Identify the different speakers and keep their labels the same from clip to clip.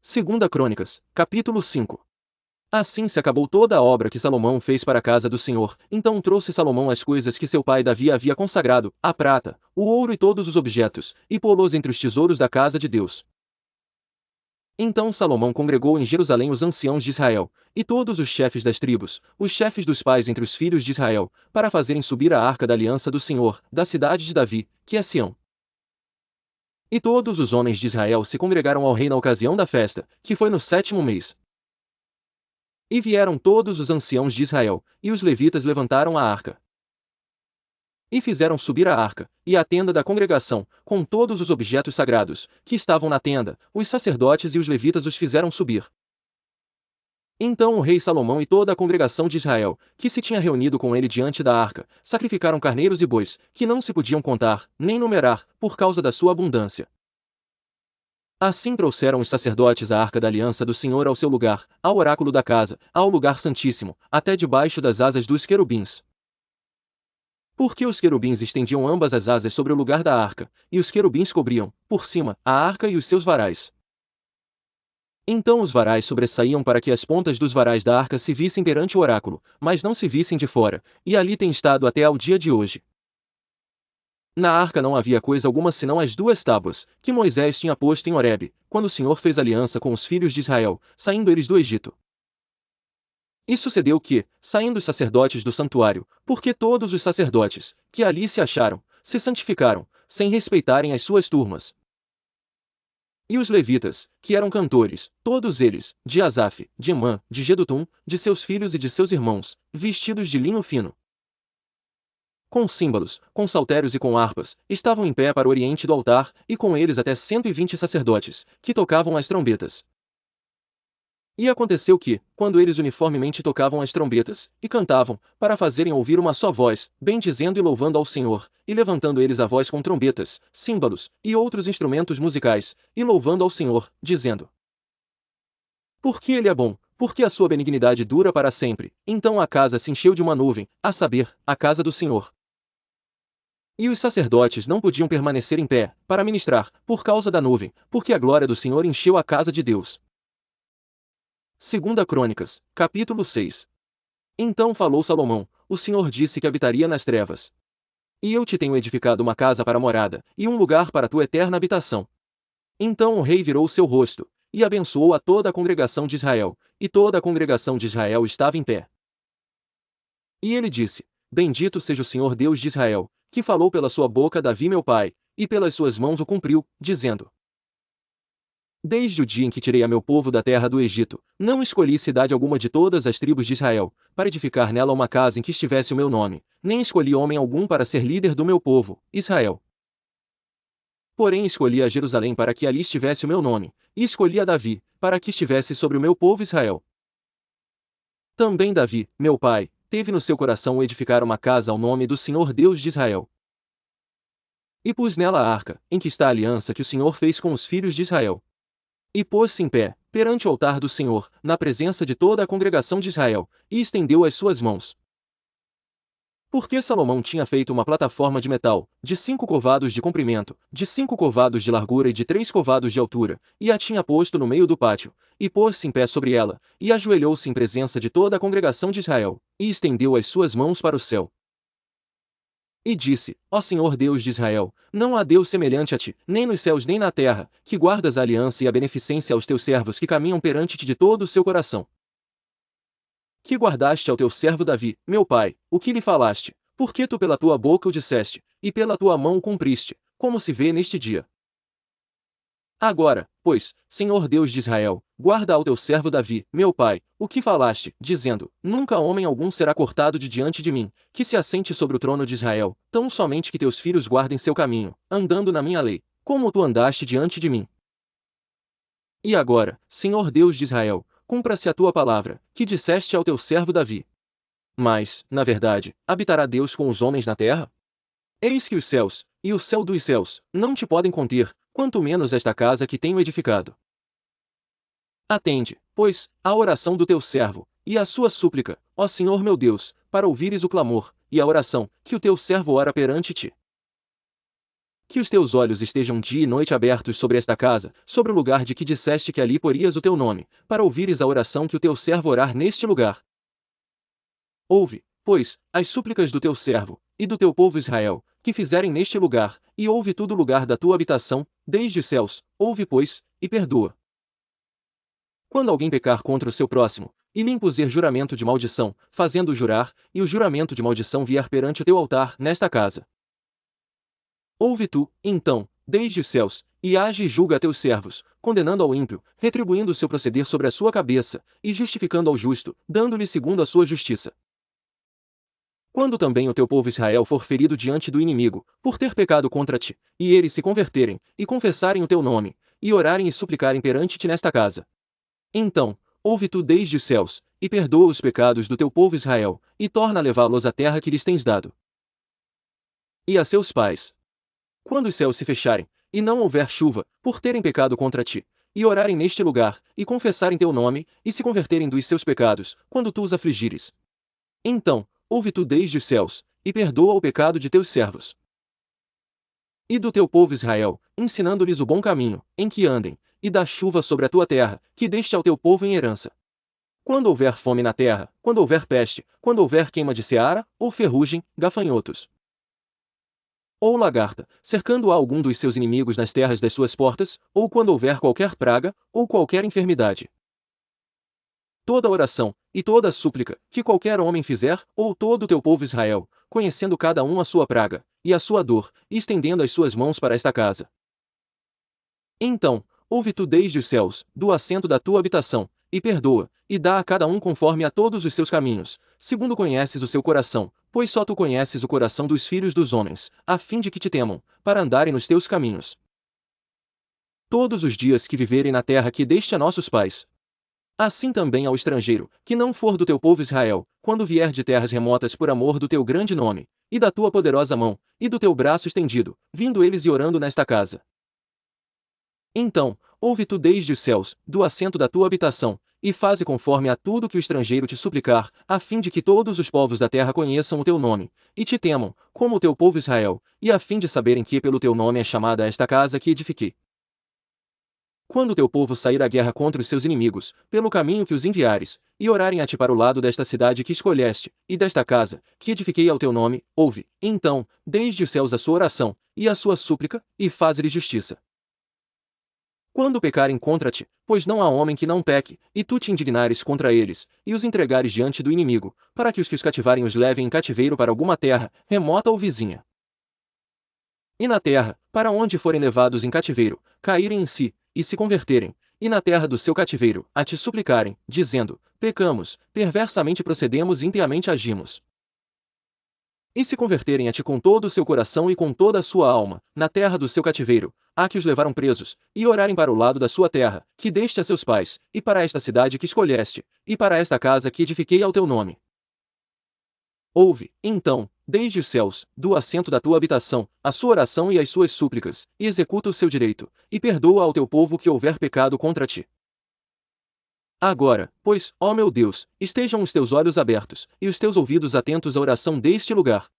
Speaker 1: Segunda Crônicas, capítulo 5. Assim se acabou toda a obra que Salomão fez para a casa do Senhor. Então trouxe Salomão as coisas que seu pai Davi havia consagrado, a prata, o ouro e todos os objetos, e pô-los entre os tesouros da casa de Deus. Então Salomão congregou em Jerusalém os anciãos de Israel, e todos os chefes das tribos, os chefes dos pais entre os filhos de Israel, para fazerem subir a arca da aliança do Senhor, da cidade de Davi, que é Sião. E todos os homens de Israel se congregaram ao rei na ocasião da festa, que foi no 7º mês. E vieram todos os anciãos de Israel, e os levitas levantaram a arca. E fizeram subir a arca, e a tenda da congregação, com todos os objetos sagrados, que estavam na tenda, os sacerdotes e os levitas os fizeram subir. Então o rei Salomão e toda a congregação de Israel, que se tinha reunido com ele diante da arca, sacrificaram carneiros e bois, que não se podiam contar, nem numerar, por causa da sua abundância. Assim trouxeram os sacerdotes a arca da aliança do Senhor ao seu lugar, ao oráculo da casa, ao lugar santíssimo, até debaixo das asas dos querubins. Porque os querubins estendiam ambas as asas sobre o lugar da arca, e os querubins cobriam, por cima, a arca e os seus varais. Então os varais sobressaíam para que as pontas dos varais da arca se vissem perante o oráculo, mas não se vissem de fora, e ali tem estado até ao dia de hoje. Na arca não havia coisa alguma senão as 2 tábuas, que Moisés tinha posto em Horebe, quando o Senhor fez aliança com os filhos de Israel, saindo eles do Egito. E sucedeu que, saindo os sacerdotes do santuário, porque todos os sacerdotes, que ali se acharam, se santificaram, sem respeitarem as suas turmas. E os levitas, que eram cantores, todos eles, de Asaf, de Emã, de Jedutum, de seus filhos e de seus irmãos, vestidos de linho fino, com símbolos, com saltérios e com harpas, estavam em pé para o oriente do altar, e com eles até 120 sacerdotes, que tocavam as trombetas. E aconteceu que, quando eles uniformemente tocavam as trombetas, e cantavam, para fazerem ouvir uma só voz, bendizendo e louvando ao Senhor, e levantando eles a voz com trombetas, símbolos, e outros instrumentos musicais, e louvando ao Senhor, dizendo: porque Ele é bom, porque a sua benignidade dura para sempre. Então a casa se encheu de uma nuvem, a saber, a casa do Senhor. E os sacerdotes não podiam permanecer em pé, para ministrar, por causa da nuvem, porque a glória do Senhor encheu a casa de Deus. Segunda Crônicas, capítulo 6. Então falou Salomão: o Senhor disse que habitaria nas trevas. E eu te tenho edificado uma casa para morada, e um lugar para tua eterna habitação. Então o rei virou seu rosto, e abençoou a toda a congregação de Israel, e toda a congregação de Israel estava em pé. E ele disse: bendito seja o Senhor Deus de Israel, que falou pela sua boca Davi meu pai, e pelas suas mãos o cumpriu, dizendo: desde o dia em que tirei a meu povo da terra do Egito, não escolhi cidade alguma de todas as tribos de Israel, para edificar nela uma casa em que estivesse o meu nome, nem escolhi homem algum para ser líder do meu povo, Israel. Porém escolhi a Jerusalém para que ali estivesse o meu nome, e escolhi a Davi, para que estivesse sobre o meu povo Israel. Também Davi, meu pai, teve no seu coração o edificar uma casa ao nome do Senhor Deus de Israel. E pus nela a arca, em que está a aliança que o Senhor fez com os filhos de Israel. E pôs-se em pé, perante o altar do Senhor, na presença de toda a congregação de Israel, e estendeu as suas mãos. Porque Salomão tinha feito uma plataforma de metal, de 5 covados de comprimento, de 5 covados de largura e de 3 covados de altura, e a tinha posto no meio do pátio, e pôs-se em pé sobre ela, e ajoelhou-se em presença de toda a congregação de Israel, e estendeu as suas mãos para o céu. E disse: ó Senhor Deus de Israel, não há Deus semelhante a ti, nem nos céus nem na terra, que guardas a aliança e a beneficência aos teus servos que caminham perante ti de todo o seu coração. Que guardaste ao teu servo Davi, meu pai, o que lhe falaste, porque tu pela tua boca o disseste, e pela tua mão o cumpriste, como se vê neste dia. Agora, pois, Senhor Deus de Israel, guarda ao teu servo Davi, meu pai, o que falaste, dizendo: nunca homem algum será cortado de diante de mim, que se assente sobre o trono de Israel, tão somente que teus filhos guardem seu caminho, andando na minha lei, como tu andaste diante de mim. E agora, Senhor Deus de Israel, cumpra-se a tua palavra, que disseste ao teu servo Davi. Mas, na verdade, habitará Deus com os homens na terra? Eis que os céus, e o céu dos céus, não te podem conter, quanto menos esta casa que tenho edificado. Atende, pois, à oração do teu servo, e à sua súplica, ó Senhor meu Deus, para ouvires o clamor, e a oração, que o teu servo ora perante ti. Que os teus olhos estejam dia e noite abertos sobre esta casa, sobre o lugar de que disseste que ali porias o teu nome, para ouvires a oração que o teu servo orar neste lugar. Ouve, pois, as súplicas do teu servo, e do teu povo Israel, que fizerem neste lugar, e ouve todo o lugar da tua habitação, desde os céus, ouve, pois, e perdoa. Quando alguém pecar contra o seu próximo, e lhe impuser juramento de maldição, fazendo-o jurar, e o juramento de maldição vier perante o teu altar, nesta casa. Ouve tu, então, desde os céus, e age e julga a teus servos, condenando ao ímpio, retribuindo o seu proceder sobre a sua cabeça, e justificando ao justo, dando-lhe segundo a sua justiça. Quando também o teu povo Israel for ferido diante do inimigo, por ter pecado contra ti, e eles se converterem, e confessarem o teu nome, e orarem e suplicarem perante ti nesta casa. Então, ouve tu desde os céus, e perdoa os pecados do teu povo Israel, e torna a levá-los à terra que lhes tens dado. E a seus pais. Quando os céus se fecharem, e não houver chuva, por terem pecado contra ti, e orarem neste lugar, e confessarem teu nome, e se converterem dos seus pecados, quando tu os afligires. Então, ouve tu desde os céus, e perdoa o pecado de teus servos. E do teu povo Israel, ensinando-lhes o bom caminho, em que andem, e dá chuva sobre a tua terra, que deste ao teu povo em herança. Quando houver fome na terra, quando houver peste, quando houver queima de seara, ou ferrugem, gafanhotos, ou lagarta, cercando a algum dos seus inimigos nas terras das suas portas, ou quando houver qualquer praga, ou qualquer enfermidade. Toda oração, e toda súplica, que qualquer homem fizer, ou todo o teu povo Israel, conhecendo cada um a sua praga, e a sua dor, e estendendo as suas mãos para esta casa. Então, ouve tu desde os céus, do assento da tua habitação, e perdoa, e dá a cada um conforme a todos os seus caminhos, segundo conheces o seu coração, pois só tu conheces o coração dos filhos dos homens, a fim de que te temam, para andarem nos teus caminhos. Todos os dias que viverem na terra que deste a nossos pais. Assim também ao estrangeiro, que não for do teu povo Israel, quando vier de terras remotas por amor do teu grande nome, e da tua poderosa mão, e do teu braço estendido, vindo eles e orando nesta casa. Então, ouve tu desde os céus, do assento da tua habitação, e faze conforme a tudo que o estrangeiro te suplicar, a fim de que todos os povos da terra conheçam o teu nome, e te temam, como o teu povo Israel, e a fim de saberem que pelo teu nome é chamada esta casa que edifiquei. Quando o teu povo sair à guerra contra os seus inimigos, pelo caminho que os enviares, e orarem a ti para o lado desta cidade que escolheste, e desta casa, que edifiquei ao teu nome, ouve, então, desde os céus a sua oração, e a sua súplica, e faze-lhes justiça. Quando pecarem contra ti, pois não há homem que não peque, e tu te indignares contra eles, e os entregares diante do inimigo, para que os cativarem os levem em cativeiro para alguma terra, remota ou vizinha. E na terra, para onde forem levados em cativeiro, caírem em si, e se converterem, e na terra do seu cativeiro, a te suplicarem, dizendo, pecamos, perversamente procedemos e impiamente agimos. E se converterem a ti com todo o seu coração e com toda a sua alma, na terra do seu cativeiro, a que os levaram presos, e orarem para o lado da sua terra, que deste a seus pais, e para esta cidade que escolheste, e para esta casa que edifiquei ao teu nome. Ouve, então, desde os céus, do assento da tua habitação, a sua oração e as suas súplicas, e executa o seu direito, e perdoa ao teu povo que houver pecado contra ti. Agora, pois, ó meu Deus, estejam os teus olhos abertos, e os teus ouvidos atentos à oração deste lugar.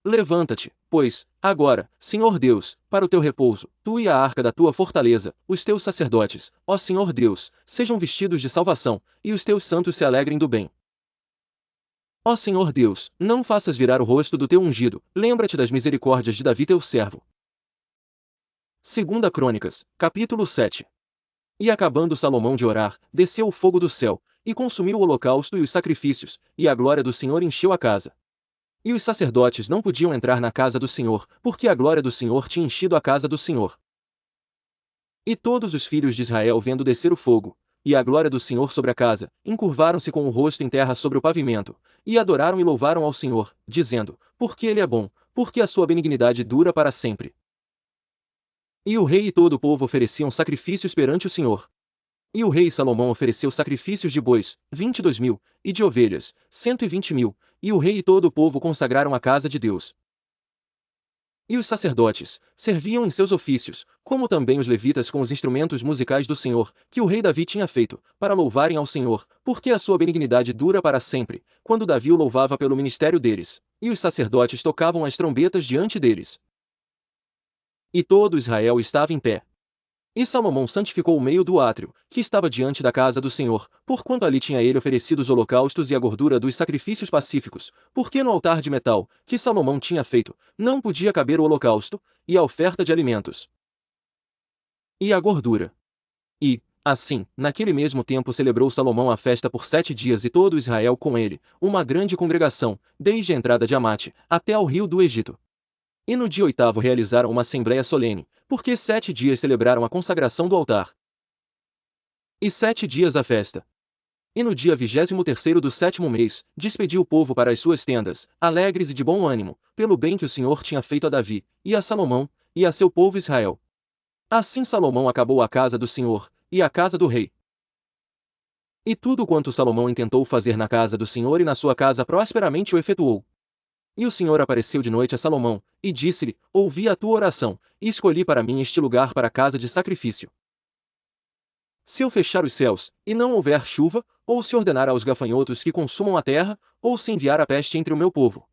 Speaker 1: Levanta-te, pois, agora, Senhor Deus, para o teu repouso, tu e a arca da tua fortaleza, os teus sacerdotes, ó Senhor Deus, sejam vestidos de salvação, e os teus santos se alegrem do bem. Ó Senhor Deus, não faças virar o rosto do teu ungido, lembra-te das misericórdias de Davi teu servo. 2 Crônicas, capítulo 7. E acabando Salomão de orar, desceu o fogo do céu, e consumiu o holocausto e os sacrifícios, e a glória do Senhor encheu a casa. E os sacerdotes não podiam entrar na casa do Senhor, porque a glória do Senhor tinha enchido a casa do Senhor. E todos os filhos de Israel vendo descer o fogo, e a glória do Senhor sobre a casa, encurvaram-se com o rosto em terra sobre o pavimento, e adoraram e louvaram ao Senhor, dizendo, porque Ele é bom, porque a sua benignidade dura para sempre. E o rei e todo o povo ofereciam sacrifícios perante o Senhor. E o rei Salomão ofereceu sacrifícios de bois, 22.000, e de ovelhas, 120.000, e o rei e todo o povo consagraram a casa de Deus. E os sacerdotes serviam em seus ofícios, como também os levitas com os instrumentos musicais do Senhor, que o rei Davi tinha feito, para louvarem ao Senhor, porque a sua benignidade dura para sempre, quando Davi o louvava pelo ministério deles, e os sacerdotes tocavam as trombetas diante deles. E todo Israel estava em pé. E Salomão santificou o meio do átrio, que estava diante da casa do Senhor, porquanto ali tinha ele oferecido os holocaustos e a gordura dos sacrifícios pacíficos, porque no altar de metal, que Salomão tinha feito, não podia caber o holocausto, e a oferta de alimentos, e a gordura. E, assim, naquele mesmo tempo celebrou Salomão a festa por 7 dias e todo Israel com ele, uma grande congregação, desde a entrada de Amate, até ao rio do Egito. E no dia 8º realizaram uma assembléia solene, porque 7 dias celebraram a consagração do altar. E 7 dias a festa. E no dia 23º do 7º mês, despediu o povo para as suas tendas, alegres e de bom ânimo, pelo bem que o Senhor tinha feito a Davi, e a Salomão, e a seu povo Israel. Assim Salomão acabou a casa do Senhor, e a casa do rei. E tudo quanto Salomão intentou fazer na casa do Senhor e na sua casa prosperamente o efetuou. E o Senhor apareceu de noite a Salomão, e disse-lhe: Ouvi a tua oração, e escolhi para mim este lugar para casa de sacrifício. Se eu fechar os céus, e não houver chuva, ou se ordenar aos gafanhotos que consumam a terra, ou se enviar a peste entre o meu povo.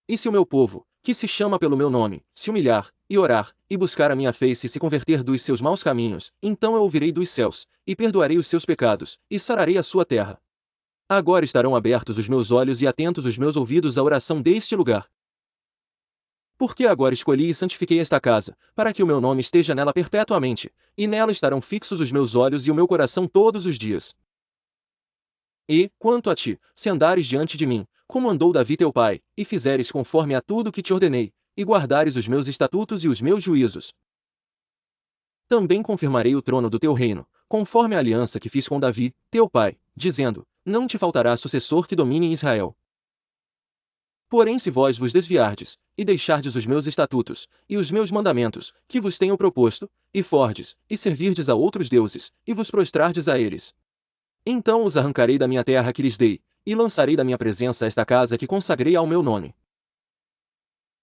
Speaker 1: E se o meu povo, que se chama pelo meu nome, se humilhar, e orar, e buscar a minha face e se converter dos seus maus caminhos, então eu ouvirei dos céus, e perdoarei os seus pecados, e sararei a sua terra. Agora estarão abertos os meus olhos e atentos os meus ouvidos à oração deste lugar. Porque agora escolhi e santifiquei esta casa, para que o meu nome esteja nela perpetuamente, e nela estarão fixos os meus olhos e o meu coração todos os dias. E, quanto a ti, se andares diante de mim, como andou Davi teu pai, e fizeres conforme a tudo que te ordenei, e guardares os meus estatutos e os meus juízos, também confirmarei o trono do teu reino, conforme a aliança que fiz com Davi, teu pai, dizendo: Não te faltará sucessor que domine em Israel. Porém se vós vos desviardes, e deixardes os meus estatutos, e os meus mandamentos, que vos tenho proposto, e fordes, e servirdes a outros deuses, e vos prostrardes a eles, então os arrancarei da minha terra que lhes dei, e lançarei da minha presença esta casa que consagrei ao meu nome.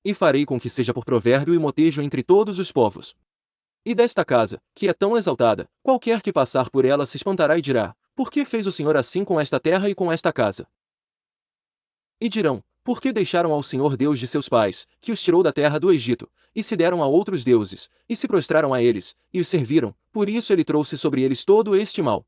Speaker 1: E farei com que seja por provérbio e motejo entre todos os povos. E desta casa, que é tão exaltada, qualquer que passar por ela se espantará e dirá: Por que fez o Senhor assim com esta terra e com esta casa? E dirão: Por que deixaram ao Senhor Deus de seus pais, que os tirou da terra do Egito, e se deram a outros deuses, e se prostraram a eles, e os serviram, por isso ele trouxe sobre eles todo este mal.